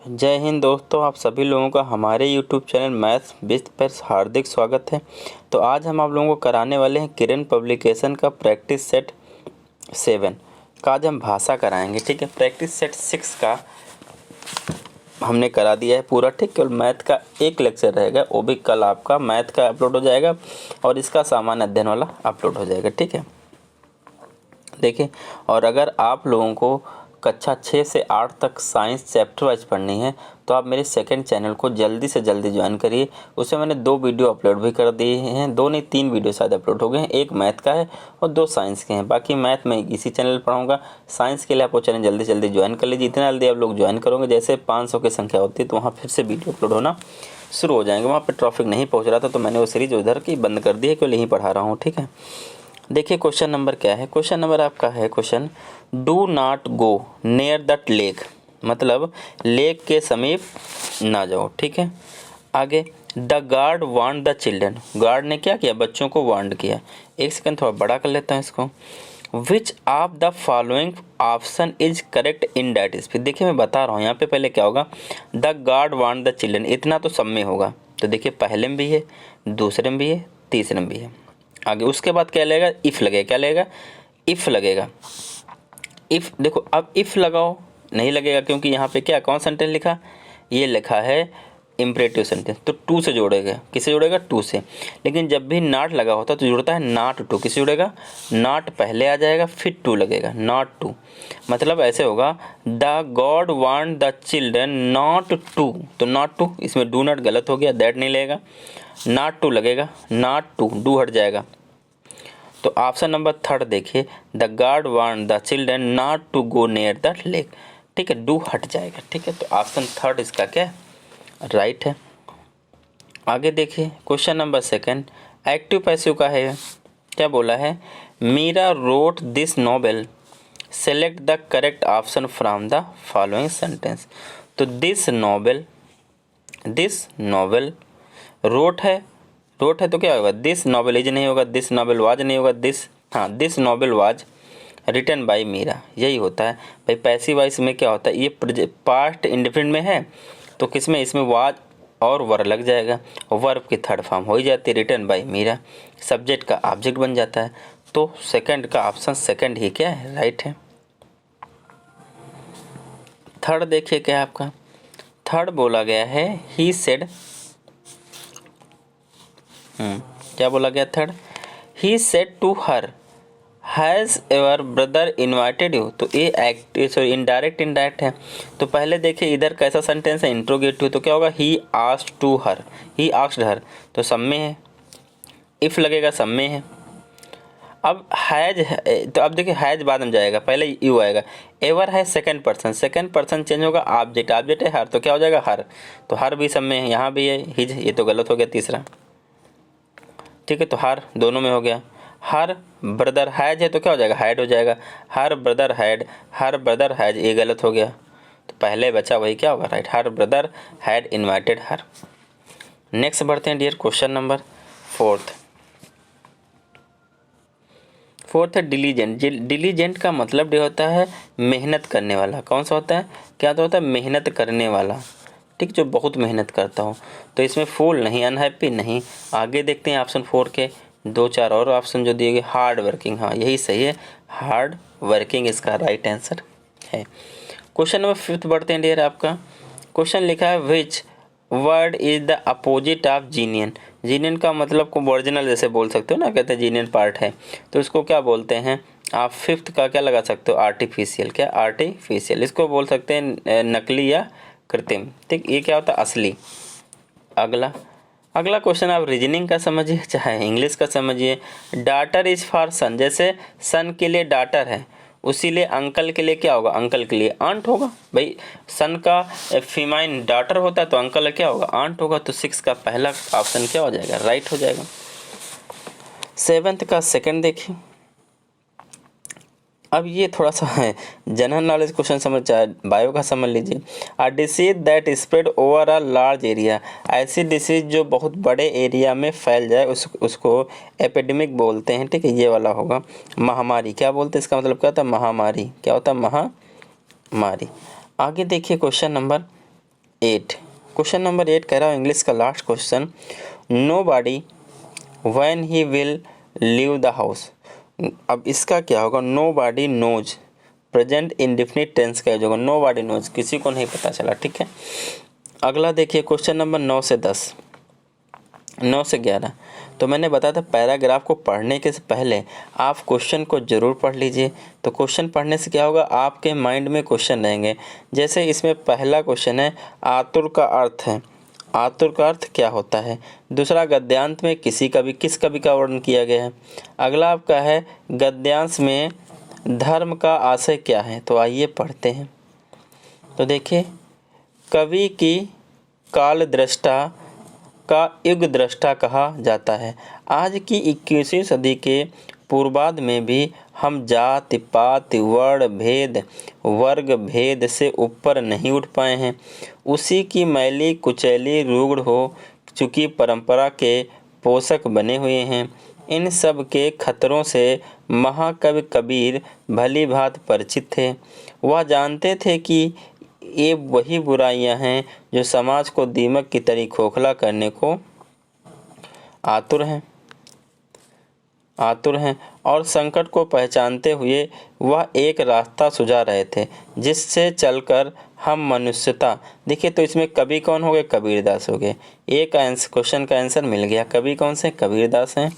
जय हिंद दोस्तों, आप सभी लोगों का हमारे YouTube चैनल मैथ्स विद पर हार्दिक स्वागत है। तो आज हम आप लोगों को कराने वाले हैं किरण पब्लिकेशन का प्रैक्टिस सेट 7 का आज हम भाषा कराएंगे। ठीक है, प्रैक्टिस सेट 6 का हमने करा दिया है पूरा। ठीक, केवल मैथ का एक लेक्चर रहेगा, वो भी कल आपका मैथ का अपलोड हो जाएगा और इसका सामान्य अध्ययन वाला अपलोड हो जाएगा। ठीक है, देखिए, और अगर आप लोगों को कक्षा 6 से 8 तक साइंस चैप्टर वाइज पढ़नी है तो आप मेरे सेकंड चैनल को जल्दी से जल्दी ज्वाइन करिए। उसमें मैंने 2 वीडियो अपलोड भी कर दिए हैं, 2 नहीं 3 वीडियो शायद अपलोड हो गए हैं। एक मैथ का है और 2 साइंस के हैं। बाकी मैथ में इसी चैनल पर पढ़ाऊँगा। साइंस के लिए आप वो चैनल जल्दी जल्दी ज्वाइन कर लीजिए। इतना जल्दी आप लोग ज्वाइन करोगे, जैसे 500 की संख्या होती है तो वहाँ फिर से वीडियो अपलोड होना शुरू हो जाएंगे। वहाँ पर ट्रैफिक नहीं पहुँच रहा था तो मैंने वो सीरीज उधर की बंद कर दी है, केवल यहीं पढ़ा रहा हूँ। ठीक है, देखिए क्वेश्चन नंबर क्या है। क्वेश्चन नंबर आपका है question, do not go near the lake, मतलब लेक के समीप ना जाओ। ठीक है, आगे the guard warn the children, guard ने क्या किया, बच्चों को वार्न किया। एक सेकंड थोड़ा बड़ा कर लेता हूँ इसको। Which of the following option is correct in that speech. देखिए मैं बता रहा हूँ, यहाँ पे पहले क्या होगा, the guard warn the children, इतना तो सब में होगा। तो देखिए पहले में भी है, दूसरे में भी है, तीसरे में भी है। आगे उसके बाद क्या लगेगा, इफ़ लगेगा। क्या लगेगा, इफ़ लगेगा। इफ़ देखो, अब इफ़ लगाओ नहीं लगेगा, क्योंकि यहाँ पे क्या कौन सेंटेंस लिखा, ये लिखा है इम्परेटिव सेंटेंस, तो टू से जोड़ेगा। किसे जोड़ेगा, टू से। लेकिन जब भी नॉट लगा होता है तो जुड़ता है नॉट टू। किसे जुड़ेगा, नॉट पहले आ जाएगा फिर टू लगेगा, नॉट टू। मतलब ऐसे होगा, the god want the children not to, तो नॉट टू, इसमें डू नॉट गलत हो गया, दैट नहीं लगेगा, नॉट टू लगेगा, नॉट टू, डू हट जाएगा। तो ऑप्शन नंबर 3 देखिए, the guard want the children not to go near the lake. ठीक है, डू हट जाएगा। ठीक है, तो ऑप्शन 3 इसका क्या राइट है। आगे देखिए क्वेश्चन नंबर 2, एक्टिव पैसिव का है। क्या बोला है, Meera wrote this novel, select the correct option from the following sentence. तो दिस नॉवेल रोट है, रोट है तो क्या होगा, दिस नॉवेल इज नहीं होगा, दिस नॉवेल वाज नहीं होगा, this novel was written by Meera, यही होता है भाई। पैसिव वॉइस में क्या होता है, ये पास्ट इंडिफिनिट में है तो किसमें, इसमें वाज और वर लग जाएगा, वर्ब की थर्ड फॉर्म हो ही जाती है, रिटन बाय मीरा, सब्जेक्ट का ऑब्जेक्ट बन जाता है। तो सेकंड का ऑप्शन सेकंड ही क्या है, राइट है। थर्ड देखिए क्या है आपका, थर्ड बोला गया है ही सेड, क्या बोला गया third, he said to her, has your brother invited you. तो ये इनडायरेक्ट है। तो पहले देखिए इधर कैसा सेंटेंस है, इंट्रोगेटिव, तो क्या होगा, he asked to her, he asked her, तो सब में है, इफ लगेगा सब में है। अब हैज है, तो अब देखिए हैज बाद में जाएगा, पहले यू आएगा। एवर है सेकंड पर्सन चेंज होगा, ऑब्जेक्ट है हर, तो क्या हो जाएगा हर, तो हर भी सब में है, यहाँ भी है हिज, ये तो गलत हो गया तीसरा। ठीक है, तो हर दोनों में हो गया। हर ब्रदर हैज है तो क्या हो जाएगा, हैड हो जाएगा, हर ब्रदर हैज, ये गलत हो गया, तो पहले बचा वही क्या होगा, right, her brother had invited her. Next बढ़ते हैं डियर, क्वेश्चन नंबर 4 है डिलीजेंट। डिलीजेंट का मतलब ये होता है मेहनत करने वाला। कौन सा होता है, क्या तो होता है, मेहनत करने वाला। ठीक, जो बहुत मेहनत करता हो। तो इसमें फूल नहीं, अनहैप्पी नहीं। आगे देखते हैं ऑप्शन 4 के 2-4 और ऑप्शन जो दिए गए, हार्ड वर्किंग, हाँ यही सही है, हार्ड वर्किंग इसका राइट आंसर है। क्वेश्चन नंबर 5 बढ़ते हैं डियर आपका। क्वेश्चन लिखा है, which word is the opposite of जीनियन। जीनियन का मतलब को ओरिजिनल जैसे बोल सकते हो ना, कहते हैं जीनियन पार्ट है, तो इसको क्या बोलते हैं आप। 5th का क्या लगा सकते हो, आर्टिफिशियल। क्या, आर्टिफिशियल, इसको बोल सकते हैं नकली या कृत्रिम। ठीक, ये क्या होता है, असली। अगला क्वेश्चन आप रीजनिंग का समझिए चाहे इंग्लिश का समझिए। डाटर इज फॉर सन, जैसे सन के लिए डाटर है, उसी लिए अंकल के लिए क्या होगा, अंकल के लिए आंट होगा। भाई सन का फीमाइन डाटर होता है तो अंकल क्या होगा, आंट होगा। तो 6 का पहला ऑप्शन क्या हो जाएगा, राइट हो जाएगा। 7th का सेकंड देखिए। अब ये थोड़ा सा है जनरल नॉलेज क्वेश्चन, समझ चाहे बायो का समझ लीजिए। A disease that spread over a large area, ऐसी डिसीज जो बहुत बड़े एरिया में फैल जाए उसको एपिडेमिक बोलते हैं। ठीक है, ये वाला होगा। महामारी क्या बोलते हैं, इसका मतलब क्या होता है, महामारी। क्या होता है, महामारी। आगे देखिए क्वेश्चन नंबर 8। क्वेश्चन नंबर 8 कह रहा हूँ इंग्लिश का last question, nobody when he will leave the house. अब इसका क्या होगा, nobody knows, present indefinite tense का यूज होगा, नो बॉडी नोज, किसी को नहीं पता चला। ठीक है, अगला देखिए क्वेश्चन नंबर 9 से 10, 9 से 11। तो मैंने बताया था पैराग्राफ को पढ़ने के पहले आप क्वेश्चन को ज़रूर पढ़ लीजिए। तो क्वेश्चन पढ़ने से क्या होगा, आपके माइंड में क्वेश्चन रहेंगे। जैसे इसमें पहला क्वेश्चन है आतुर का अर्थ है, आतुर का अर्थ क्या होता है। दूसरा, गद्यांश में किस कवि का वर्णन किया गया है। अगला आपका है गद्यांश में धर्म का आशय क्या है। तो आइए पढ़ते हैं। तो देखिए, कवि की काल दृष्टा का युग दृष्टा कहा जाता है। आज की 21वीं सदी के पूर्वार्ध में भी हम जाति पात वर्ण भेद वर्ग भेद से ऊपर नहीं उठ पाए हैं। उसी की मैली कुचैली रूढ़ हो चुकी परंपरा के पोषक बने हुए हैं। इन सब के खतरों से महाकवि कबीर भली भांति परिचित थे। वह जानते थे कि ये वही बुराइयां हैं जो समाज को दीमक की तरह खोखला करने को आतुर हैं और संकट को पहचानते हुए वह एक रास्ता सुझा रहे थे जिससे चलकर हम मनुष्यता। देखिए, तो इसमें कवि कौन हो गए, कबीरदास हो गए। एक क्वेश्चन का आंसर मिल गया। कवि कौन से, कबीरदास हैं।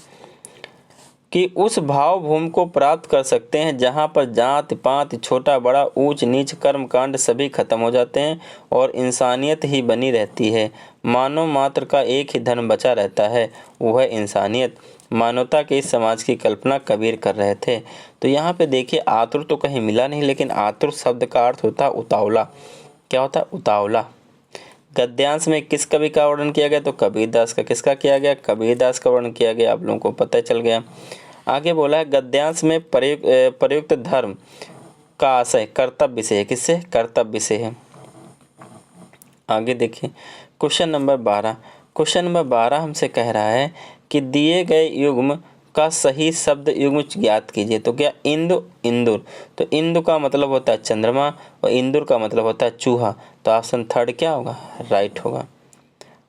कि उस भाव भूमि को प्राप्त कर सकते हैं जहाँ पर जात पात छोटा बड़ा ऊंच नीच कर्म कांड सभी खत्म हो जाते हैं और इंसानियत ही बनी रहती है। मानव मात्र का एक ही धर्म बचा रहता है, वह इंसानियत। मानवता के इस समाज की कल्पना कबीर कर रहे थे। तो यहाँ पे देखिए, आतुर तो कहीं मिला नहीं, लेकिन आतुर शब्द का अर्थ होता है उतावला। क्या होता है, उतावला। गद्यांश में किस कवि का वर्णन किया गया, तो कबीरदास का। किसका किया गया, कबीरदास का वर्णन किया गया। आप लोगों को पता चल गया। आगे बोला है गद्यांश में प्रयुक्त धर्म का आशय कर्तव्य से है। किससे, कर्तव्य से है। आगे देखिए क्वेश्चन नंबर 12। क्वेश्चन नंबर 12 हमसे कह रहा है कि दिए गए युग्म का सही शब्द युग्म ज्ञात कीजिए। तो क्या, इंदु इंदुर। तो इंदु का मतलब होता है चंद्रमा और इंदुर का मतलब होता है चूहा। तो ऑप्शन 3 क्या होगा, राइट होगा।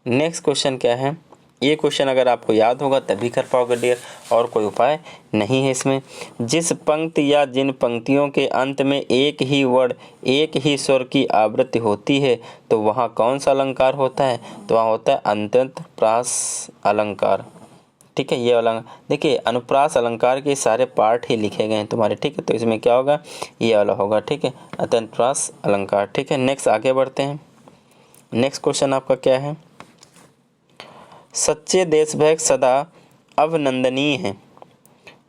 नेक्स्ट क्वेश्चन क्या है, ये क्वेश्चन अगर आपको याद होगा तभी कर पाओगे डियर, और कोई उपाय नहीं है इसमें। जिस पंक्ति या जिन पंक्तियों के अंत में एक ही वर्ण एक ही स्वर की आवृत्ति होती है तो वहाँ कौन सा अलंकार होता है, तो वहाँ होता है अंतःप्रास अलंकार। ठीक है, ये वाला देखिए, अनुप्रास अलंकार के सारे पार्ट ही लिखे गए हैं तुम्हारे। ठीक है, तो इसमें क्या होगा, ये वाला होगा। ठीक है, अंतःप्रास अलंकार। ठीक है, नेक्स्ट आगे बढ़ते हैं। नेक्स्ट क्वेश्चन आपका क्या है, सच्चे देशभक्त सदा अभिनंदनीय हैं।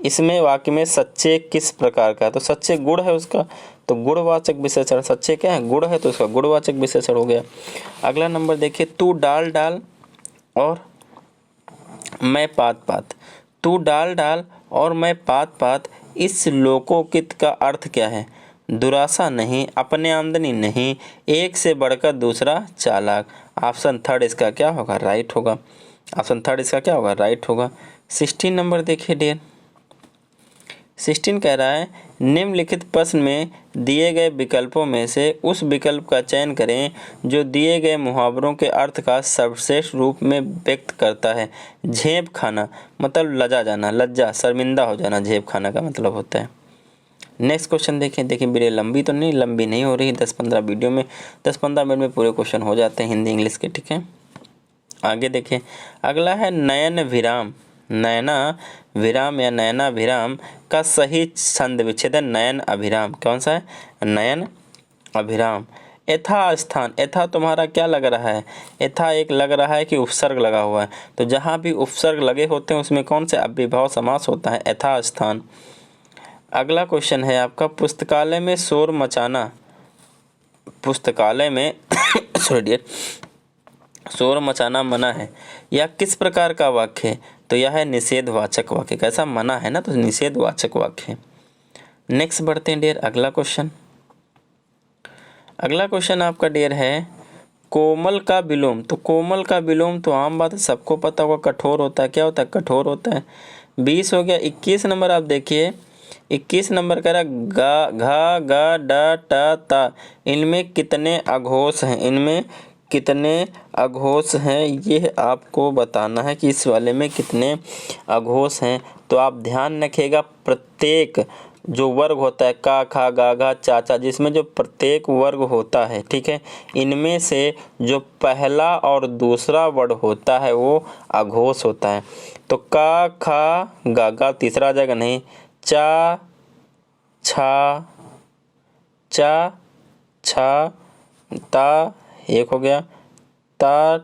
इसमें वाक्य में सच्चे किस प्रकार का है, तो सच्चे गुण है उसका, तो गुणवाचक विशेषण। सच्चे क्या है, गुण है, तो उसका गुणवाचक विशेषण हो गया। अगला नंबर देखिए, तू डाल डाल और मैं पात पात। तू डाल डाल और मैं पात पात, इस लोकोकित का अर्थ क्या है, दुराशा नहीं, अपने आमदनी नहीं, एक से बढ़कर दूसरा चालाक। ऑप्शन 3 इसका क्या होगा, राइट होगा। ऑप्शन 3 इसका क्या होगा, राइट होगा। 16 नंबर देखिए डियर, 16 कह रहा है निम्नलिखित प्रश्न में दिए गए विकल्पों में से उस विकल्प का चयन करें जो दिए गए मुहावरों के अर्थ का सर्वश्रेष्ठ रूप में व्यक्त करता है। झेप खाना मतलब लजा जाना, लज्जा शर्मिंदा हो जाना, झेप खाना का मतलब होता है। नेक्स्ट क्वेश्चन देखें। देखिए वीडियो लंबी तो नहीं, लंबी नहीं हो रही, 10-15 वीडियो में 10-15 मिनट में पूरे क्वेश्चन हो जाते हैं हिंदी इंग्लिश के। ठीक है, आगे देखें। अगला है नयन विराम। नयना विराम या नयना विराम का सही छंद विच्छेदन नयन अभिराम। कौन सा है, नयन अभिराम। यथा स्थान, यथा तुम्हारा क्या लग रहा है, यथा एक लग रहा है कि उपसर्ग लगा हुआ है, तो जहाँ भी उपसर्ग लगे होते हैं उसमें कौन से अव्ययभाव समास होता है, यथा स्थान। अगला क्वेश्चन है आपका, पुस्तकालय में शोर मचाना। पुस्तकालय में सॉरी डियर, शोर मचाना मना है, यह किस प्रकार का वाक्य है, तो यह है निषेधवाचक वाक्य। कैसा, मना है ना, तो निषेधवाचक वाक्य है। नेक्स्ट बढ़ते हैं डियर, अगला क्वेश्चन। अगला क्वेश्चन आपका डियर है कोमल का विलोम। तो कोमल का विलोम तो आम बात है, सबको पता होगा, कठोर होता है। क्या होता है, कठोर होता है। 20 हो गया। 21 नंबर आप देखिए, 21 नंबर कह रहा गा घा गा डा टा ता, इनमें कितने अघोष हैं, इनमें कितने अघोष हैं, ये आपको बताना है कि इस वाले में कितने अघोष हैं। तो आप ध्यान रखिएगा, प्रत्येक जो वर्ग होता है का, खा, गा, घा, चा, चा, जिसमें जो प्रत्येक वर्ग होता है, ठीक है, इनमें से जो पहला और दूसरा वर्ड होता है वो अघोष होता है। तो का, खा, गा, गा तीसरा आ जाएगा, नहीं, चा, छा, चा, छा, ता एक हो गया, ता,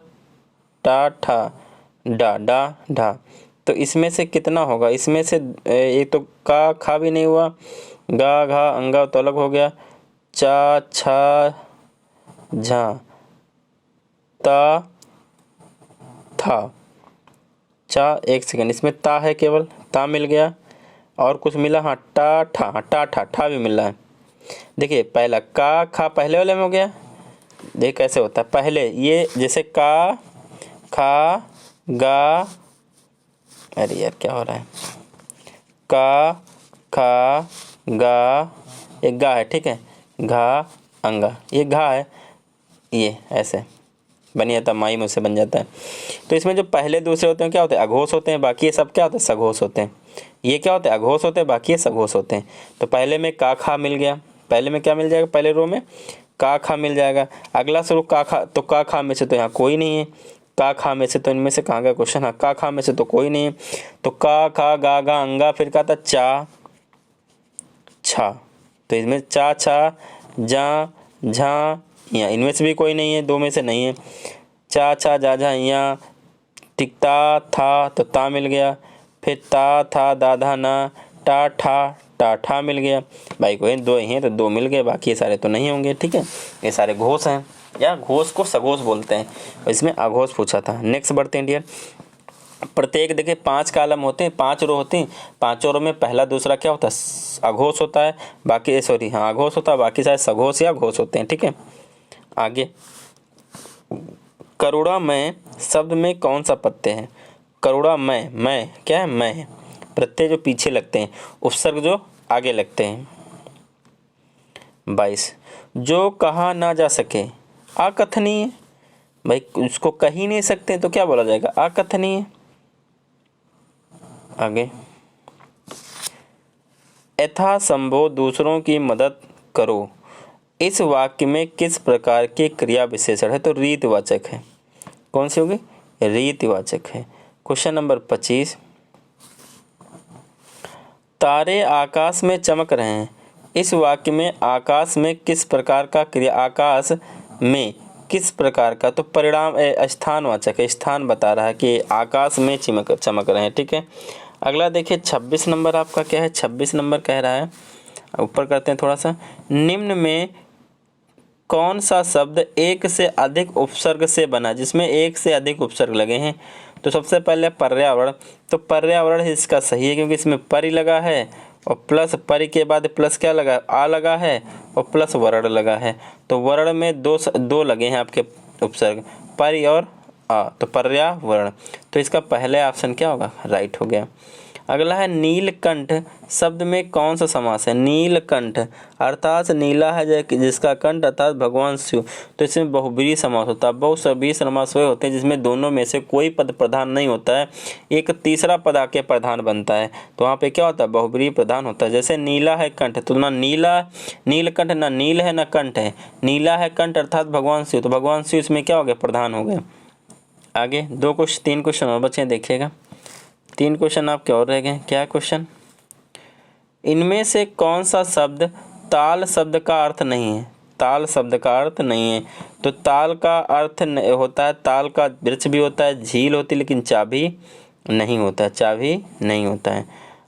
टा, ठा, डा, डा, ढा। तो इसमें से कितना होगा, इसमें से एक तो का, खा भी नहीं हुआ, गा, घा, अंगा तो अलग हो गया, चा, छा, झा, ता, था, चा, एक सेकंड, इसमें ता है, केवल ता मिल गया, और कुछ मिला, हाँ, टा, ठा, हाँ, टा, ठा, ठा भी मिल रहा है। देखिए पहला का, खा पहले वाले में हो गया, देख कैसे होता है, पहले ये जैसे का, खा, गा, अरे यार क्या हो रहा है, का, खा, गा, एक गा है, ठीक है, घा, अंगा, ये घा है, ये ऐसे बन जाता, माई मुझसे बन जाता है। तो इसमें जो पहले दूसरे होते हैं क्या होते हैं, अघोष होते हैं, बाकी ये सब क्या होते हैं, सघोष होते हैं। ये क्या होते हैं, अघोष होते हैं, बाकी ये सघोष होते हैं। तो पहले में का, खा मिल गया, पहले में क्या मिल जाएगा, पहले रो में का, खा मिल जाएगा। अगला स्वरूप का, खा, तो का, खा में से तो यहाँ कोई नहीं है, का, खा में से तो इनमें से कहाँ गया क्वेश्चन, हाँ, का, खा में से तो कोई नहीं है। तो का, खा, गा, गा, अंगा, फिर क्या था, चा, छा, तो इसमें चा, छा, जा, झा, यहाँ इनमें से भी कोई नहीं है, दो में से नहीं है, चा, छा, जा, झा, यहाँ टिकता था, तो ता मिल गया, फिर ता, था, दाधा, ना, टा, ठा, टाठा मिल गया। भाई को दो ही हैं तो दो मिल गए, बाकी ये सारे तो नहीं होंगे, ठीक है, ये सारे घोष हैं, या घोष को सघोष बोलते हैं, इसमें अघोष पूछा था। नेक्स्ट बढ़ते हैं डियर। प्रत्येक देखिए 5 कॉलम होते हैं, 5 रो होती हैं, 5 रो में पहला दूसरा क्या होता है, अघोष होता है, बाकी सॉरी हाँ अघोष होता है, बाकी सारे सघोष या घोष होते हैं, ठीक है। आगे, करुणा मैं शब्द में कौन सा प्रत्यय है, करुणा मैं क्या है, मैं है, प्रत्यय जो पीछे लगते हैं, उपसर्ग जो आगे लगते हैं। 22, जो कहा ना जा सके, अकथनीय, भाई उसको कह ही नहीं सकते तो क्या बोला जाएगा, अकथनीय। आगे, यथासंभव दूसरों की मदद करो, इस वाक्य में किस प्रकार के क्रिया विशेषण है, तो रीतिवाचक है, कौन सी होगी, रीतिवाचक है। क्वेश्चन नंबर 25, तारे आकाश में चमक रहे हैं, इस वाक्य में आकाश में किस प्रकार का क्रिया, आकाश में किस प्रकार का, तो परिणाम स्थानवाचक है, स्थान बता रहा है कि आकाश में चमक रहे हैं, ठीक है। अगला देखिए 26 नंबर आपका क्या है, 26 नंबर कह रहा है, ऊपर करते हैं थोड़ा सा, निम्न में कौन सा शब्द एक से अधिक उपसर्ग से बना, जिसमें एक से अधिक उपसर्ग लगे हैं। तो सबसे पहले पर्यावरण, तो पर्यावरण इसका सही है क्योंकि इसमें परि लगा है और प्लस परि के बाद प्लस क्या लगा, आ लगा है और प्लस वर्ण लगा है, तो वर्ण में दो लगे हैं आपके उपसर्ग, परि और आ, तो पर्यावरण, तो इसका पहले ऑप्शन क्या होगा, राइट हो गया। अगला है नीलकंठ शब्द में कौन सा समास है, नीलकंठ अर्थात नीला है जिसका कंठ अर्थात भगवान शिव, तो इसमें बहुब्रीहि समास होता है। बहुब्रीहि समास वे होते हैं जिसमें दोनों में से कोई पद प्रधान नहीं होता है, एक तीसरा पद आके प्रधान बनता है, तो वहाँ पे क्या होता है, बहुब्रीहि प्रधान होता है। जैसे नीला है कंठ, तो ना नीला नीलकंठ, ना नील है ना कंठ है, नीला है कंठ अर्थात भगवान शिव, तो भगवान शिव इसमें क्या हो गया, प्रधान हो गए। आगे 3 क्वेश्चन और बचे, देखिएगा 3 क्वेश्चन आपके और रह गए। क्या क्वेश्चन, इनमें से कौन सा शब्द ताल शब्द का अर्थ नहीं है, ताल शब्द का अर्थ नहीं है, तो ताल का अर्थ होता है, ताल का वृक्ष भी होता है, झील होती है, लेकिन चाबी नहीं होता है, चाबी नहीं होता है।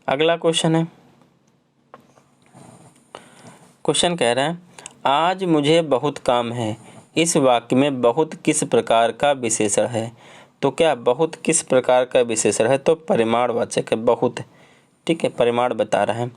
अगला क्वेश्चन है, क्वेश्चन कह रहा है आज मुझे बहुत काम है, इस वाक्य में बहुत किस प्रकार का विशेषण है, तो क्या बहुत किस प्रकार का विशेषण है, तो परिमाणवाचक है, बहुत, ठीक है, परिमाण बता रहा है।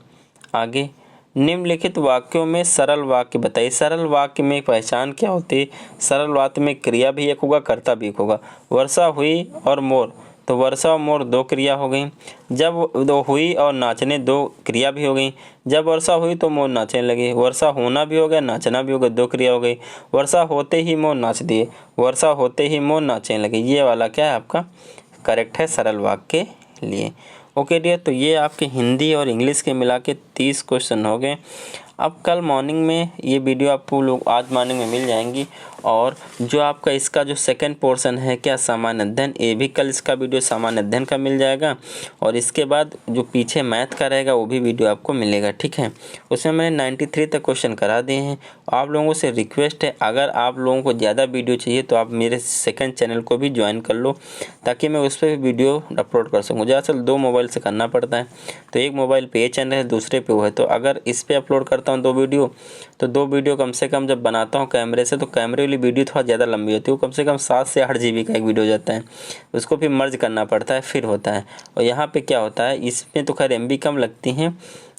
आगे, निम्नलिखित वाक्यों में सरल वाक्य बताइए, सरल वाक्य में पहचान क्या होती है, सरल वाक्य में क्रिया भी एक होगा, कर्ता भी एक होगा। वर्षा हुई और मोर तो वर्षा और मोर दो क्रिया हो गई। जब दो हुई और नाचने दो क्रिया भी हो गई। जब वर्षा हुई तो मोर नाचने लगे। वर्षा होना भी हो गया, नाचना भी हो गया, दो क्रिया हो गई। वर्षा होते ही मोर नाच दिए। वर्षा होते ही मोर नाचने लगे। ये वाला क्या है आपका करेक्ट है सरल वाक्य के लिए। ओके डियर, तो ये आपके हिंदी और इंग्लिश के मिला के 30 क्वेश्चन हो गए। अब कल मॉर्निंग में ये वीडियो आपको लोग आज मॉर्निंग में मिल जाएंगी। और जो आपका इसका जो सेकंड पोर्शन है क्या सामान्य अध्ययन, ये भी कल इसका वीडियो सामान्य अध्ययन का मिल जाएगा। और इसके बाद जो पीछे मैथ का रहेगा वो भी वीडियो आपको मिलेगा, ठीक है। उसमें मैंने 93 तक क्वेश्चन करा दिए हैं। आप लोगों से रिक्वेस्ट है, अगर आप लोगों को ज़्यादा वीडियो चाहिए तो आप मेरे सेकंड चैनल को भी ज्वाइन कर लो, ताकि मैं उस पर वीडियो अपलोड कर सकूँ। दरअसल 2 मोबाइल से करना पड़ता है, तो एक मोबाइल पे ये चैनल है, दूसरे पे वो है। तो अगर इस पर अपलोड करता हूँ 2 वीडियो, तो 2 वीडियो कम से कम जब बनाता हूँ कैमरे से, तो कैमरे वाली वीडियो थोड़ा ज़्यादा लंबी होती है। वो कम से कम 7 से 8 GB का एक वीडियो जाता है, उसको फिर मर्ज करना पड़ता है, फिर होता है। और यहाँ पे क्या होता है, इसमें तो खैर MB कम लगती हैं,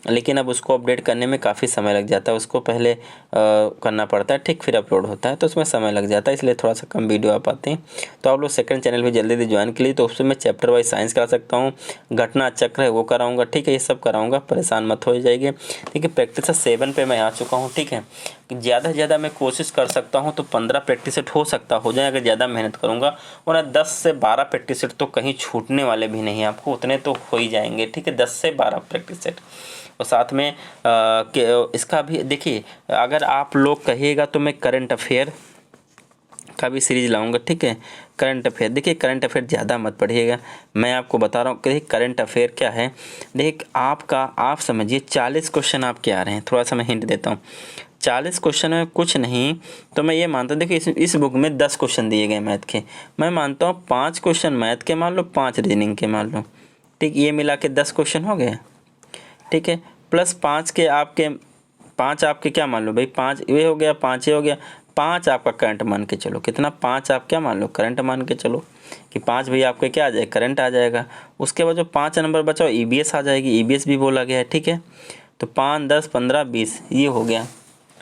लेकिन अब उसको अपडेट करने में काफ़ी समय लग जाता है। उसको पहले करना पड़ता है, ठीक, फिर अपलोड होता है, तो उसमें समय लग जाता है, इसलिए थोड़ा सा कम वीडियो आ पाते हैं। तो आप लोग सेकंड चैनल भी जल्दी ज्वाइन के लिए, तो उसमें मैं चैप्टर वाइज साइंस करा सकता हूँ, घटना चक्र है वो कराऊंगा, ठीक है, ये सब कराऊंगा, परेशान मत हो जाइए। ठीक है, प्रैक्टिस 7 पे मैं आ चुका हूँ, ठीक है। ज़्यादा से ज़्यादा मैं कोशिश कर सकता हूँ तो 15 प्रैक्टिस सेट हो जाए अगर ज़्यादा मेहनत करूँगा, और 10 से 12 प्रैक्टिस सेट तो कहीं छूटने वाले भी नहीं, आपको उतने तो हो ही जाएंगे, ठीक है, 10 से 12 प्रैक्टिस सेट। और साथ में इसका भी देखिए, अगर आप लोग कहिएगा तो मैं करंट अफेयर का भी सीरीज लाऊंगा, ठीक है। करंट अफेयर, देखिए करंट अफेयर ज़्यादा मत पढ़िएगा, मैं आपको बता रहा हूँ कि करंट अफेयर क्या है। देखिए आप समझिए 40 क्वेश्चन आपके आ रहे हैं, थोड़ा सा मैं हिंट देता हूँ। 40 क्वेश्चन में कुछ नहीं तो मैं ये मानता हूँ, देखिए इस बुक में 10 क्वेश्चन दिए गए मैथ के, मैं मानता हूँ 5 क्वेश्चन मैथ के मान लो, 5 रीजनिंग के मान लो, ठीक, ये मिला के 10 क्वेश्चन हो गए, ठीक है। प्लस 5 के आपके 5 आपके क्या मान लो भाई, 5 ये हो गया, 5 ये हो गया, 5 आपका करंट मान के चलो, कितना 5 आप क्या मान लो करंट मान के चलो कि 5 भाई आपके क्या आ जाए करंट आ जाएगा। उसके बाद जो 5 नंबर बचा EBS आ जाएगी, EBS भी बोला गया है, ठीक है। तो 5, 10, 15, 20 ये हो गया,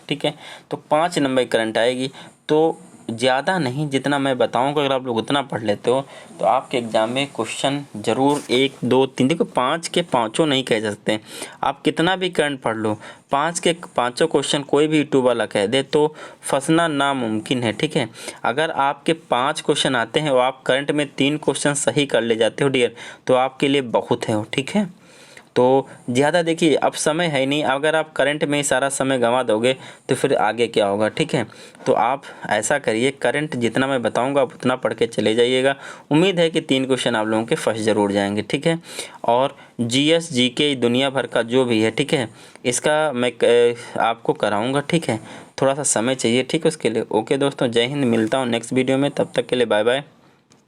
ठीक है। तो 5 नंबर करंट आएगी। तो ज़्यादा नहीं, जितना मैं बताऊंगा अगर आप लोग उतना पढ़ लेते हो तो आपके एग्जाम में क्वेश्चन जरूर 1, 2, 3, देखो 5 के 5 नहीं कह सकते, आप कितना भी करंट पढ़ लो, 5 के 5 क्वेश्चन कोई भी यूट्यूब वाला कह दे तो फंसना नामुमकिन है, ठीक है। अगर आपके 5 क्वेश्चन आते हैं और आप करंट में 3 क्वेश्चन सही कर ले जाते हो डियर, तो आपके लिए बहुत है, ठीक है। तो ज़्यादा देखिए अब समय है नहीं, अगर आप करंट में ही सारा समय गंवा दोगे तो फिर आगे क्या होगा, ठीक है। तो आप ऐसा करिए, करंट जितना मैं बताऊंगा आप उतना पढ़ के चले जाइएगा। उम्मीद है कि 3 क्वेश्चन आप लोगों के फंस जरूर जाएंगे, ठीक है। और GS GK दुनिया भर का जो भी है, ठीक है, इसका मैं आपको कराऊँगा, ठीक है। थोड़ा सा समय चाहिए, ठीक है, उसके लिए। ओके दोस्तों, जय हिंद, मिलता हूँ नेक्स्ट वीडियो में, तब तक के लिए बाय बाय।